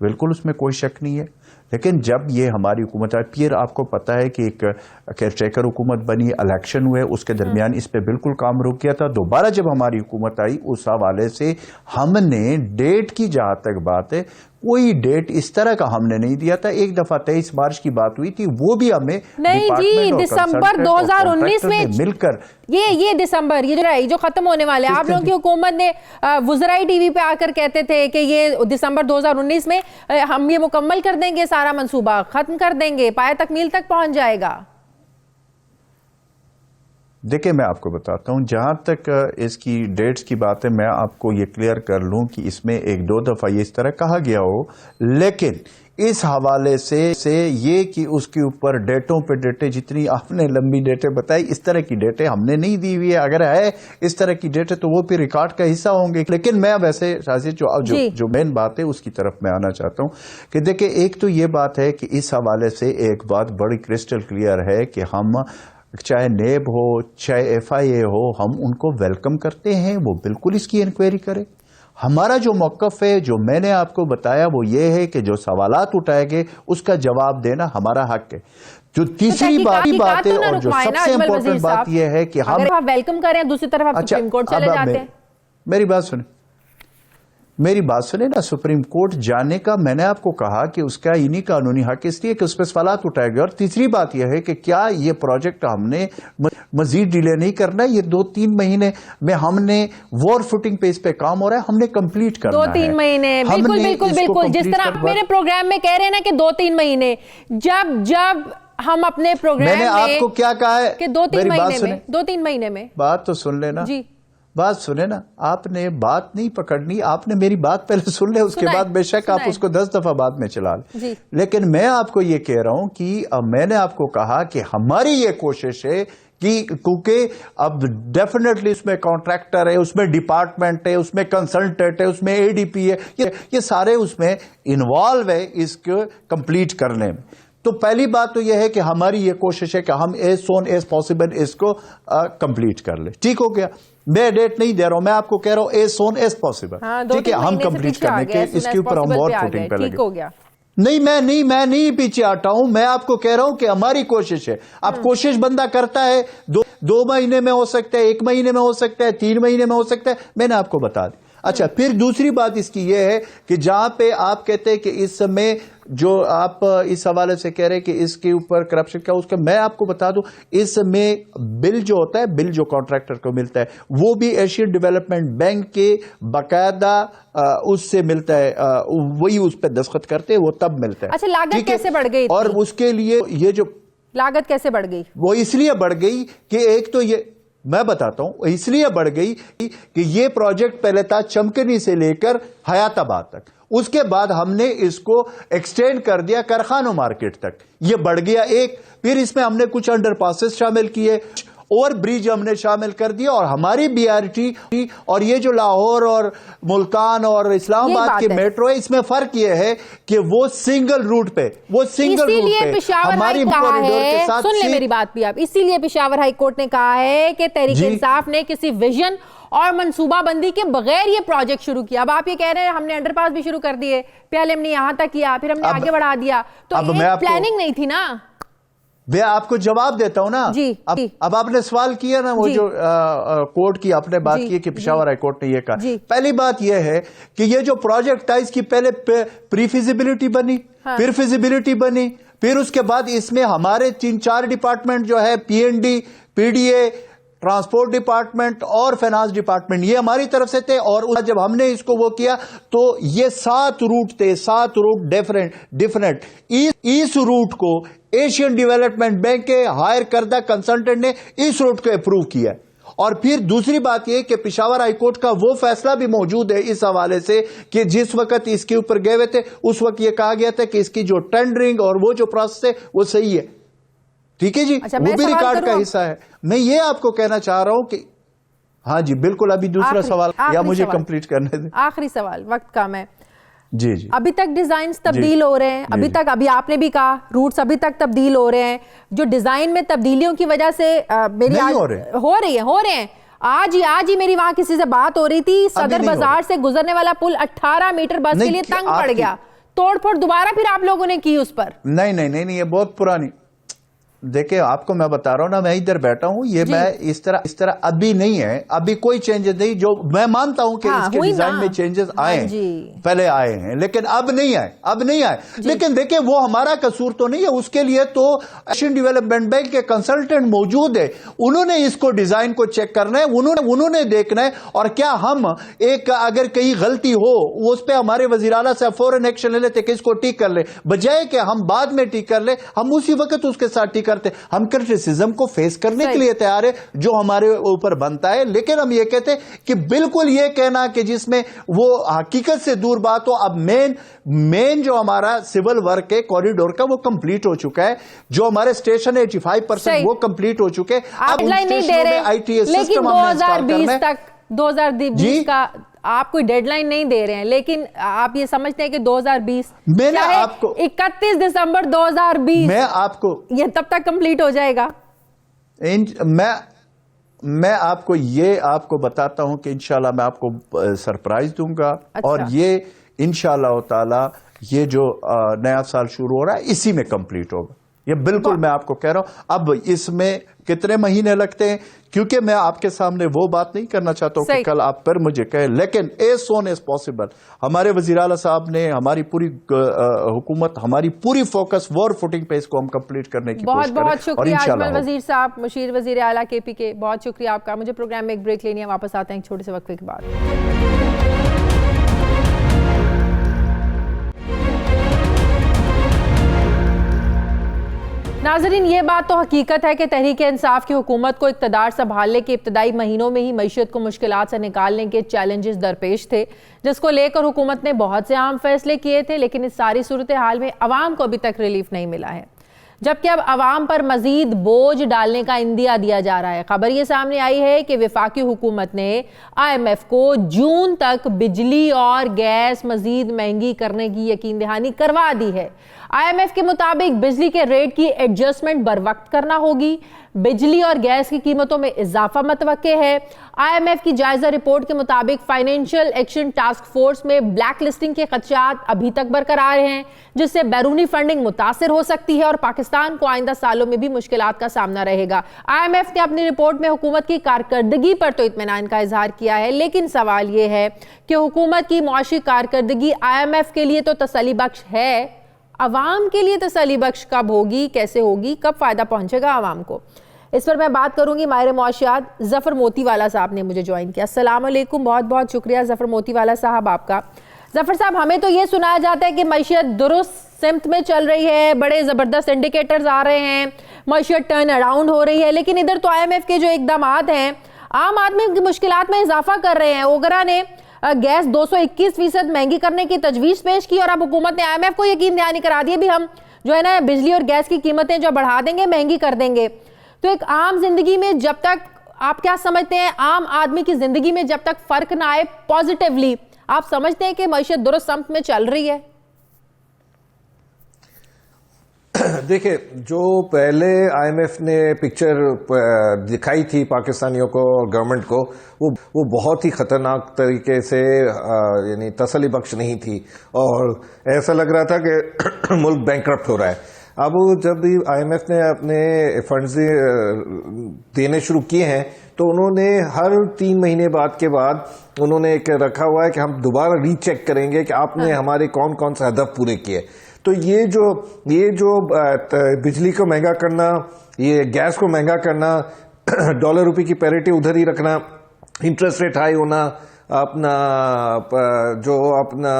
बिल्कुल उसमें कोई शक नहीं है। लेकिन जब ये हमारी हुकूमत आई, फिर आपको पता है कि एक केयरटेकर हुकूमत बनी, इलेक्शन हुए, उसके दरमियान इस पे बिल्कुल काम रुक गया था। दोबारा जब हमारी हुकूमत आई, उस हवाले से हमने डेट की जहां तक बात है, कोई डेट इस तरह का हमने नहीं दिया था। एक दफा 23 मार्च की बात हुई थी, वो भी हमें नहीं जी, दिसंबर 2019 में मिलकर ये दिसंबर ये जो खत्म होने वाले, आप लोगों की हुकूमत ने वुज़राई टीवी पे आकर कहते थे कि ये दिसंबर 2019 में हम ये मुकम्मल कर देंगे, सारा मंसूबा खत्म कर देंगे, पाए तकमील तक पहुंच जाएगा। देखिए, मैं आपको बताता हूं, जहां तक इसकी डेट्स की बात है, मैं आपको ये क्लियर कर लूं कि इसमें एक दो दफा ये इस तरह कहा गया हो, लेकिन इस हवाले से ये कि उसके ऊपर डेटों पे डेटें, जितनी आपने लंबी डेटें बताई, इस तरह की डेटें हमने नहीं दी हुई है। अगर है इस तरह की डेटें तो वो फिर रिकॉर्ड का हिस्सा होंगे। लेकिन मैं वैसे शाजिद जो मेन बात है उसकी तरफ मैं आना चाहता हूं कि देखिए, एक तो ये बात है कि इस हवाले से एक बात बड़ी क्रिस्टल क्लियर है कि हम चाहे नेब हो चाहे FIA हो, हम उनको वेलकम करते हैं, वो बिल्कुल इसकी इंक्वायरी करें। हमारा जो मौक़िफ़ है, जो मैंने आपको बताया, वो ये है कि जो सवालात उठाए गए उसका जवाब देना हमारा हक है। जो तीसरी बात है और जो सबसे इंपॉर्टेंट बात यह है कि हम वेलकम करें, दूसरी तरफ आप सुप्रीम कोर्ट चले जाते हैं। मेरी बात सुने ना, सुप्रीम कोर्ट जाने का मैंने आपको कहा कि उसका इन्हीं कानूनी हक, इसलिए कि उस पर सवालात उठाए गए। और तीसरी बात यह है कि क्या ये प्रोजेक्ट हमने मजीद डिले नहीं करना, ये 2-3 महीने में हमने वॉर फुटिंग पे इस पे काम हो रहा है, हमने कंप्लीट करना है। 2-3 महीने, बिल्कुल जिस तरह आप मेरे प्रोग्राम में कह रहे हैं ना कि 2-3 महीने, जब हम अपने प्रोग्राम में, मैंने आपको क्या कहा है कि 2-3 महीने में बात तो सुन लेना जी, बात सुने ना, आपने बात नहीं पकड़नी, आपने मेरी बात पहले सुन ले, उसके बाद बेशक आप उसको 10 दफा बाद में चला ले। लेकिन मैं आपको ये कह रहा हूं कि मैंने आपको कहा कि हमारी ये कोशिश है कि क्योंकि अब डेफिनेटली उसमें कॉन्ट्रैक्टर है, उसमें डिपार्टमेंट है, उसमें कंसल्टेंट है, उसमें ADP है, ये सारे उसमें इन्वॉल्व है इसको कंप्लीट करने में। तो पहली बात तो यह है कि हमारी ये कोशिश है कि हम एज सोन एज पॉसिबल इसको कंप्लीट कर ले। ठीक हो गया, मैं डेट नहीं दे रहा हूं, मैं आपको कह रहा हूं एज सोन एज पॉसिबल। ठीक है, हम कंप्लीट करने के इसके ऊपर हम और फुटिंग पे लगे। नहीं, मैं नहीं पीछे हटा हूं, मैं आपको कह रहा हूं कि हमारी कोशिश है। अब कोशिश बंदा करता है, 2 महीने में हो सकता है, 1 महीने में हो सकता है, 3 महीने में हो सकता है, मैंने आपको बता दी। अच्छा, फिर दूसरी बात इसकी यह है कि जहां पे आप कहते हैं कि इस समय जो आप इस हवाले से कह रहे हैं कि इसके ऊपर करप्शन का, उसका मैं आपको बता दूं, इसमें बिल जो होता है, बिल जो कॉन्ट्रैक्टर को मिलता है, वो भी एशियन डेवलपमेंट बैंक के बाकायदा उससे मिलता है, वही उस पर दस्तखत करते हैं, वो तब मिलता है। अच्छा, लागत कैसे बढ़ गई? और उसके लिए ये जो लागत कैसे बढ़ गई, वो इसलिए बढ़ गई कि एक तो ये मैं बताता हूं, इसलिए बढ़ गई कि ये प्रोजेक्ट पहले था चमकनी से लेकर हयाताबाद तक, उसके बाद हमने इसको एक्सटेंड कर दिया कारखानों मार्केट तक, ये बढ़ गया एक। फिर इसमें हमने कुछ अंडरपासेस शामिल किए, ओवर ब्रिज हमने शामिल कर दिया, और हमारी BRT और ये जो लाहौर और मुल्तान और इस्लामाबाद के मेट्रो है, इसमें फर्क ये है कि वो सिंगल रूट पे हमारी कॉरिडोर के साथ। सुन ले मेरी बात भी आप, इसीलिए पेशावर हाई कोर्ट ने कहा है कि तहरीक इंसाफ ने किसी विजन और मंसूबाबंदी के बगैर ये प्रोजेक्ट शुरू किया। अब आप ये कह रहे हैं हमने अंडरपास भी शुरू कर दिए, पहले हमने यहां तक किया, फिर हमने आगे बढ़ा दिया, तो एक प्लानिंग नहीं थी ना। मैं आपको जवाब देता हूं ना। जी, अब आपने सवाल किया ना, वो जो कोर्ट की आपने बात की कि पेशावर हाई कोर्ट ने ये कहा। पहली बात ये है कि ये जो प्रोजेक्ट था इसकी पहले प्री फिजिबिलिटी बनी, फिर फिजिबिलिटी बनी, फिर उसके बाद इसमें हमारे 3-4 डिपार्टमेंट जो है, पीएनडी, पीडीए, ट्रांसपोर्ट डिपार्टमेंट और फाइनेंस डिपार्टमेंट, ये हमारी तरफ से थे। और जब हमने इसको वो किया तो ये 7 रूट थे, 7 रूट डिफरेंट। इस रूट को एशियन डेवलपमेंट बैंक के हायर करदा कंसल्टेंट ने इस रूट को अप्रूव किया। और फिर दूसरी बात यह कि पेशावर हाईकोर्ट का वो फैसला भी मौजूद है इस हवाले से कि जिस वक्त इसके ऊपर गए हुए थे उस वक्त यह कहा गया था कि इसकी जो टेंडरिंग और वो जो प्रोसेस है वो सही है। ठीक है जी, अच्छा, वो भी रिकॉर्ड का हिस्सा है। मैं ये आपको कहना चाह रहा हूं कि हाँ जी बिल्कुल, अभी दूसरा सवाल या मुझे कंप्लीट करने दें। आखिरी सवाल, वक्त कम है। जी जी, अभी तक डिजाइन तब्दील हो रहे हैं, अभी तक, अभी आपने भी कहा रूट्स अभी तक तब्दील हो रहे हैं, जो डिजाइन में तब्दीलियों की वजह से मेरी हो रहे हैं। आज ही मेरी वहां किसी से बात हो रही थी, सदर बाजार से गुजरने वाला पुल 18 मीटर बस के लिए तंग पड़ गया, तोड़फोड़ दोबारा फिर आप लोगों ने की उस पर। नहीं, ये बहुत पुरानी। देखिए आपको मैं बता रहा हूं ना, मैं इधर बैठा हूं, ये मैं इस तरह अभी नहीं है, अभी कोई चेंजेस नहीं। जो मैं मानता हूं कि इसके डिजाइन में चेंजेस आए हैं, पहले आए हैं, लेकिन अब नहीं आए। लेकिन देखिए वो हमारा कसूर तो नहीं है, उसके लिए तो एशियन डेवलपमेंट बैंक के कंसल्टेंट मौजूद है, उन्होंने इसको डिजाइन को चेक करना है, उन्होंने देखना है। और क्या हम अगर कहीं गलती हो उस पर हमारे वजीर आला से फौरन एक्शन ले लेते कि इसको ठीक कर ले, बजाय कि हम बाद में ठीक कर ले, हम उसी वक्त उसके साथ ठीक करते। हम क्रिटिसिज्म को फेस करने के लिए तैयार है जो हमारे ऊपर बनता है, लेकिन हम ये कहते हैं कि बिल्कुल ये कहना कि जिसमें वो हकीकत से दूर बात हो। अब मेन जो हमारा सिविल वर्क है कॉरिडोर का वो कंप्लीट हो चुका है, जो हमारे स्टेशन है 85% वो कंप्लीट हो चुके हैं। अब उन स्टेशनों में आईटीएस सिस्टम हमने इंस्टॉल करना है। 2020 का आप कोई डेडलाइन नहीं दे रहे हैं, लेकिन आप ये समझते हैं कि 2020 मैंने आपको 31 दिसंबर 2020 मैं आपको ये तब तक कंप्लीट हो जाएगा। मैं आपको बताता हूं कि इंशाल्लाह मैं आपको सरप्राइज दूंगा। अच्छा। और ये इंशाल्लाह ताला ये जो नया साल शुरू हो रहा है इसी में कंप्लीट होगा, ये बिल्कुल मैं आपको कह रहा हूं। अब इसमें कितने महीने लगते हैं, क्योंकि मैं आपके सामने वो बात नहीं करना चाहता हूं कि कल आप पर मुझे कहें, लेकिन एज सोन एज पॉसिबल हमारे वजीर आला साहब ने, हमारी पूरी हुकूमत, हमारी पूरी फोकस वॉर फुटिंग पे इसको हम कंप्लीट करने की कोशिश करें। बहुत शुक्रिया अजमल वजीर साहब, मुशीर वजीर आला केपी के, बहुत शुक्रिया आपका। मुझे प्रोग्राम में एक ब्रेक लेनी है, वापस आते हैं एक छोटे से वक्फे के बाद। नाजरीन, ये बात तो हकीकत है कि तहरीक-ए-इंसाफ की हुकूमत को इक़्तिदार संभालने के इब्तदाई महीनों में ही मईशत को मुश्किलात से निकालने के चैलेंजेस दरपेश थे, जिसको लेकर हुकूमत ने बहुत से अहम फैसले किए थे, लेकिन इस सारी सूरत हाल में अवाम को अभी तक रिलीफ नहीं मिला है, जबकि अब अवाम पर मजीद बोझ डालने का इंदिया दिया जा रहा है। खबर ये सामने आई है कि वफाकी हुकूमत ने IMF को जून तक बिजली और गैस मजीद महंगी करने की यकीन दहानी करवा दी है। IMF के मुताबिक बिजली के रेट की एडजस्टमेंट बर वक्त करना होगी, बिजली और गैस की कीमतों में इजाफा मुतवक्के है। IMF की जायजा रिपोर्ट के मुताबिक फाइनेंशियल एक्शन टास्क फोर्स में ब्लैक लिस्टिंग के खदशात अभी तक बरकरार हैं, जिससे बैरूनी फंडिंग मुतासिर हो सकती है और पाकिस्तान को आइंदा सालों में भी मुश्किलात का सामना रहेगा। IMF ने अपनी रिपोर्ट में हुकूमत की कारकर्दगी पर तो इत्मीनान का इजहार किया है, लेकिन सवाल यह है कि हुकूमत की मुआशी कारकर्दगी IMF के लिए तो तसल्ली बख्श है, अवाम के लिए तसल्ली बख्श कब होगी, कैसे होगी, कब फायदा पहुंचेगा अवाम को? इस पर मैं बात करूंगी। माहिर मुआशियात जफर मोतीवाला साहब ने मुझे ज्वाइन किया। अस्सलाम वालेकुम, बहुत बहुत शुक्रिया जफर मोतीवाला साहब आपका। जफर साहब, हमें तो ये सुनाया जाता है कि मईशत दुरुस्त सिमत में चल रही है, बड़े जबरदस्त इंडिकेटर्स आ रहे हैं, मईशत टर्न अराउंड हो रही है, लेकिन इधर तो IMF के जो इकदाम हैं आम आदमी की मुश्किलात में इजाफा कर रहे हैं। ओगरा ने गैस 221% महंगी करने की तजवीज़ पेश की और अब हुकूमत ने IMF को यकीन दहानी करा दी भी हम जो है ना बिजली और गैस की कीमतें जो बढ़ा देंगे, महंगी कर देंगे। तो एक आम जिंदगी में जब तक, आप क्या समझते हैं, आम आदमी की जिंदगी में जब तक फर्क ना आए पॉजिटिवली, आप समझते हैं कि मईशत दुरुस्त समत में चल रही है? देखिए, जो पहले आईएमएफ ने पिक्चर दिखाई थी पाकिस्तानियों को और गवर्नमेंट को, वो बहुत ही खतरनाक तरीके से यानी तसल्ली बख्श नहीं थी और ऐसा लग रहा था कि मुल्क बैंकरप्ट हो रहा है। अब जब भी आईएमएफ ने अपने फंड्स देने शुरू किए हैं तो उन्होंने हर 3 महीने के बाद उन्होंने एक रखा हुआ है कि हम दोबारा रीचेक करेंगे कि आपने हमारे कौन कौन से हदफ पूरे किए। तो ये जो बिजली को महंगा करना, ये गैस को महंगा करना, डॉलर रुपए की पैरिटी उधर ही रखना, इंटरेस्ट रेट हाई होना, अपना जो अपना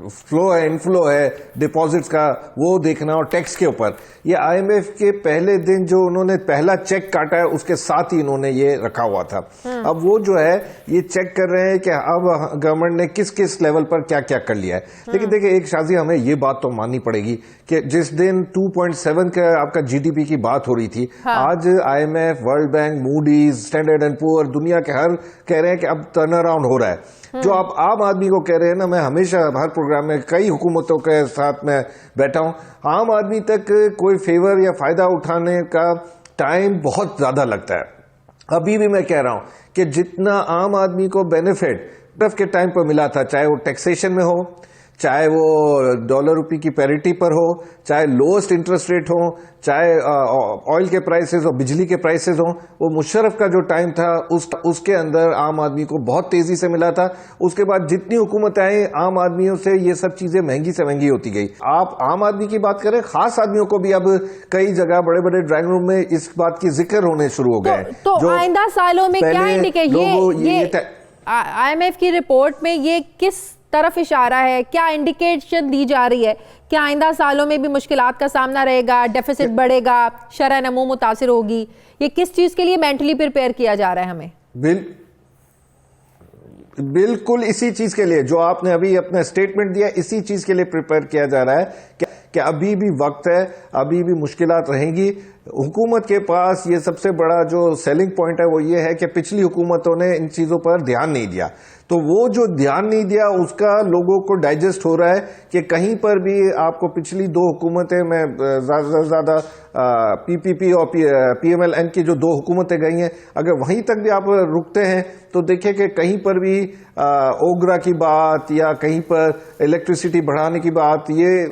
फ्लो है, इनफ्लो है डिपॉजिट्स का, वो देखना, और टैक्स के ऊपर ये आईएमएफ के पहले दिन जो उन्होंने पहला चेक काटा है उसके साथ ही इन्होंने ये रखा हुआ था। अब वो जो है ये चेक कर रहे हैं कि अब गवर्नमेंट ने किस किस लेवल पर क्या क्या कर लिया है। लेकिन देखिए, एक शाजी हमें ये बात तो माननी पड़ेगी कि जिस दिन 2.7 का आपका जीडीपी की बात हो रही थी, आज IMF, world bank, Moody's, standard and poor, दुनिया के हर कह रहे हैं कि अब टर्न अराउंड हो रहा है। जो आप आम आदमी को कह रहे हैं ना, मैं हमेशा हर प्रोग्राम में कई हुकूमतों के साथ में बैठा हूं, आम आदमी तक कोई फेवर या फायदा उठाने का टाइम बहुत ज्यादा लगता है। अभी भी मैं कह रहा हूं कि जितना आम आदमी को बेनिफिट के टाइम पर मिला था, चाहे वो टैक्सेशन में हो, चाहे वो डॉलर रुपए की पैरिटी पर हो, चाहे लोएस्ट इंटरेस्ट रेट हो, चाहे ऑयल के प्राइसेस और बिजली के प्राइसेस हो, वो मुशर्रफ का जो टाइम था उसके अंदर आम आदमी को बहुत तेजी से मिला था। उसके बाद जितनी हुकूमत आई, आम आदमियों से ये सब चीजें महंगी से महंगी होती गई। आप आम आदमी की बात करें, खास आदमियों को भी अब कई जगह बड़े बड़े ड्राइंग रूम में इस बात की जिक्र होने शुरू हो गए। तो आइंदा सालों में क्या इंडिकेट, आईएमएफ की रिपोर्ट में ये किस तरफ इशारा है, क्या इंडिकेशन दी जा रही है कि आइंदा सालों में भी मुश्किलात का सामना रहेगा, डेफिसिट बढ़ेगा, शरह नमू मुतासिर होगी? ये किस चीज के लिए मेंटली प्रिपेयर किया जा रहा है हमें? बिल्कुल इसी चीज के लिए जो आपने अभी अपना स्टेटमेंट दिया, इसी चीज के लिए प्रिपेयर किया जा रहा है कि अभी भी वक्त है, अभी भी मुश्किलात रहेंगी। हुकूमत के पास ये सबसे बड़ा जो सेलिंग पॉइंट है वो ये है कि पिछली हुकूमतों ने इन चीजों पर ध्यान नहीं दिया। तो वो जो ध्यान नहीं दिया उसका लोगों को डाइजेस्ट हो रहा है कि कहीं पर भी आपको पिछली 2 हुकूमतें में ज्यादा पीपीपी और पीएमएलएन की जो 2 हुकूमतें गई हैं, अगर वहीं तक भी आप रुकते हैं तो देखिए कि कहीं पर भी ओगरा की बात या कहीं पर इलेक्ट्रिसिटी बढ़ाने की बात, ये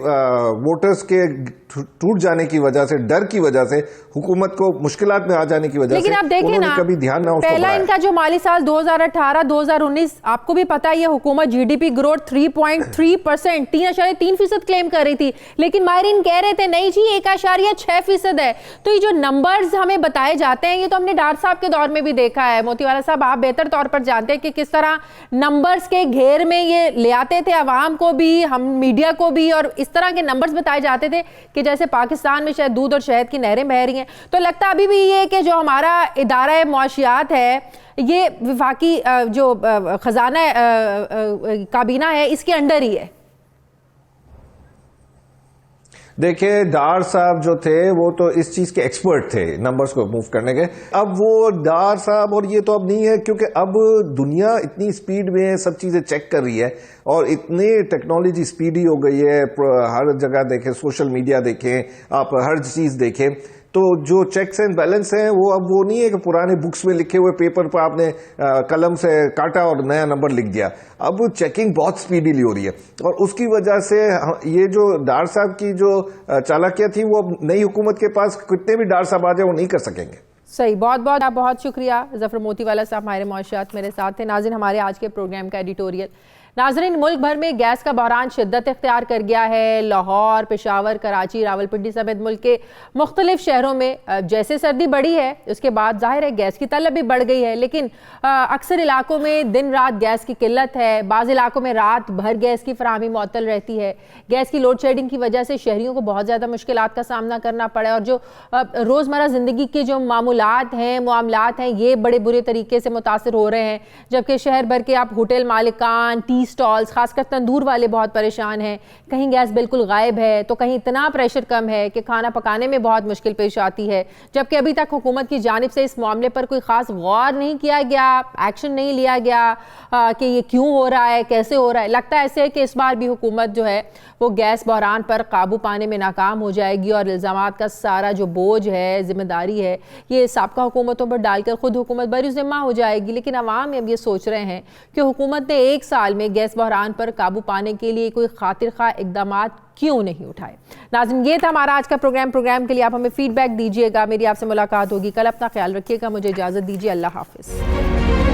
वोटर्स के टूट जाने की वजह से, डर की वजह से, हुकूमत को मुश्किलात में आ जाने की वजह से, आप देखें ना, कभी ध्यान ना उसको पहला इनका जो माली साल 2018-2019, आपको भी पता है ये हुकूमत जीडीपी ग्रोथ 3.3%, 3.3% क्लेम कर रही थी, लेकिन माहिरीन कह रहे थे नहीं जी 1.6% है। तो ये जो नंबर्स हमें बताए जाते हैं, ये तो हमने डार साहब के दौर में भी देखा है। मोतीवाला साहब, आप बेहतर तौर पर जानते हैं कि किस तरह नंबर्स के घेर में ये ले आते थे अवाम को भी, हम मीडिया को भी, और इस तरह के नंबर्स बताए जाते थे कि जैसे पाकिस्तान में शायद दूध और शहद की नहरें बह रही हैं। तो लगता अभी भी ये कि जो हमारा इदारा मुआशियात है, ये विफाकी जो खजाना काबीना है, इसके अंडर ही है। देखिए, डार साहब जो थे वो तो इस चीज के एक्सपर्ट थे, नंबर्स को मूव करने के। अब वो डार साहब और ये तो अब नहीं है, क्योंकि अब दुनिया इतनी स्पीड में सब चीजें चेक कर रही है और इतनी टेक्नोलॉजी स्पीडी हो गई है। हर जगह देखें, सोशल मीडिया देखें, आप हर चीज देखें, तो जो चेक्स एंड बैलेंस हैं वो अब वो नहीं है कि पुराने बुक्स में लिखे हुए पेपर पर आपने कलम से काटा और नया नंबर लिख दिया। अब चेकिंग बहुत स्पीडीली हो रही है और उसकी वजह से ये जो डार साहब की जो चालाकियां थी, वो अब नई हुकूमत के पास कितने भी डार साहब आ जाए वो नहीं कर सकेंगे। सही, बहुत शुक्रिया जफर मोतीवाला साहब, हमारे मुआशियात मेरे साथ थे। नाज़रीन, हमारे आज के प्रोग्राम का एडिटोरियल। नाज़रीन, मुल्क भर में गैस का बहरान शिद्दत इख्तियार कर गया है। लाहौर, पेशावर, कराची, रावलपिंडी समेत मुल्क के मुख्तलिफ शहरों में जैसे सर्दी बढ़ी है उसके बाद जाहिर है गैस की तलब भी बढ़ गई है, लेकिन अक्सर इलाकों में दिन रात गैस की किल्लत है। बाज़ इलाकों में रात भर गैस की फराहमी मुअत्तल रहती है। गैस की लोड शेडिंग की वजह से शहरियों को बहुत ज़्यादा मुश्किलात का सामना करना पड़ा और जो रोज़मर्रा ज़िंदगी के जो मामूलात हैं ये बड़े बुरे तरीके से मुतासर हो रहे हैं। जबकि शहर भर के आप होटल मालिकान, टी स्टॉल्स, खासकर तंदूर वाले बहुत परेशान हैं। कहीं गैस बिल्कुल गायब है तो कहीं इतना प्रेशर कम है कि खाना पकाने में बहुत मुश्किल पेश आती है। जबकि अभी तक हुकूमत की जानिब से इस मामले पर कोई खास गौर नहीं किया गया, एक्शन नहीं लिया गया कि ये क्यों हो रहा है, कैसे हो रहा है। लगता है ऐसे है कि इस बार भी हुकूमत जो है वो गैस बहरान पर काबू पाने में नाकाम हो जाएगी और इल्ज़ामात का सारा जो बोझ है, जिम्मेदारी है, ये साबका हुकूमतों पर डालकर खुद हुकूमत बरी ज़िम्मा हो जाएगी। लेकिन अवाम अब ये सोच रहे हैं कि हुकूमत ने 1 साल में गैस बहरान पर काबू पाने के लिए कोई खातिर खा इक़दाम क्यों नहीं उठाए। नाज़रीन, ये था हमारा आज का प्रोग्राम के लिए आप हमें फीडबैक दीजिएगा। मेरी आपसे मुलाकात होगी कल। अपना ख्याल रखिएगा। मुझे इजाज़त दीजिए। अल्लाह हाफिज़।